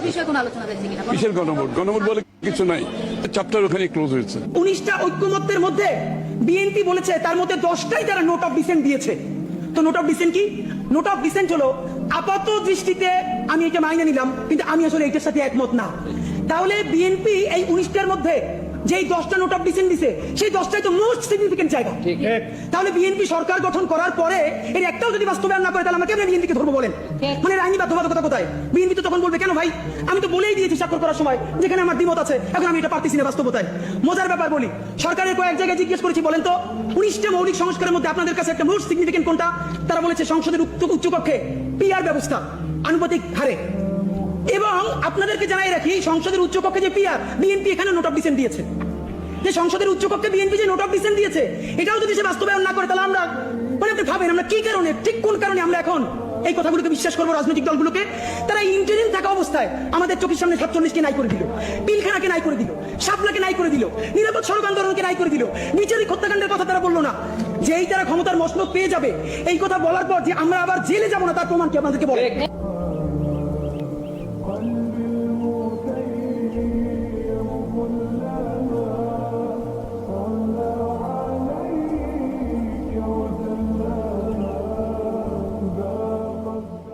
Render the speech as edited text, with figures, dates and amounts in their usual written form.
গণভোট বিষয়ে কোনো আলোচনা হয়েছে কিনা? কিসের গণভোট? গণভোট বলে কিছু নাই, চ্যাপ্টার ওখানে ক্লোজ হয়েছে। 19টা ঐক্যমত্যের মধ্যে বিএনপি বলেছে তার মধ্যে 10টাই তারা নোট অফ ডিসেন্ট দিয়েছে। তো নোট অফ ডিসেন্ট কি? নোট অফ ডিসেন্ট হলো আপাত দৃষ্টিতে আমি এটা মাইনে নিলাম, কিন্তু আমি আসলে এটার সাথে একমত না। তাহলে বিএনপি এই 19টার মধ্যে যেই 10টা নোট অফ ডিসেন্ট দিছে সেই 10টাই তো মোস্ট সিগনিফিকেন্ট জায়গা। তাহলে বিএনপি সরকার গঠন করার পরে এর একটাও যদি বাস্তবায়ন না করে তাহলে আমরা কেন বিএনপিকে ধরবো বলেন? মানে আইনি বাধ্যবাধকতা কোথায়? বিএনপি তো তখন বলবে কেন ভাই, আমি তো বলেই দিয়েছি স্বাক্ষর করার সময় যেখানে আমার দ্বিমত আছে, এখন আমি এটা পারতেছি না বাস্তবতায়। মজার ব্যাপার বলি, সরকারের কয়েক জায়গায় জিজ্ঞেস করেছি বলেন তো 19টা মৌলিক সংস্কারের মধ্যে আপনাদের কাছে একটা মোস্ট সিগনিফিকেন্ট কোনটা? তারা বলেছে সংসদের উচ্চকক্ষে পিআর ব্যবস্থা আনুপাতিক হারে। এবং আপনাদেরকে জানাই রাখি, সংসদের উচ্চকক্ষে যে পিআর, বিএনপি এখানে নোট অফ ডিসেন্ট দিয়েছে। যে সংসদের উচ্চকক্ষে বিএনপি যে নোট অফ ডিসেন্ট দিয়েছে এটাও যদি সে বাস্তবায়ন না করে তাহলে আমরা মানে আপনি ভাবেন আমরা কি কারণে, ঠিক কোন কারণে আমরা এখন এই কথাগুলোকে বিশ্বাস করবো? রাজনৈতিক দলগুলোকে তারা ইন্টারিম থাকা অবস্থায় আমাদের চোখের সামনে 47কে নাই করে দিল, পিলখানাকে নাই করে দিল, শাপলাকে নাই করে দিল, নিরাপদ সড়ক আন্দোলনকে নাই করে দিল, বিচারিক হত্যাকাণ্ডের কথা তারা বললো না। যেই তারা ক্ষমতার মসনদ পেয়ে যাবে এই কথা বলার পর যে আমরা আবার জেলে যাবো না তার প্রমাণ কি আপনাদেরকে বলে?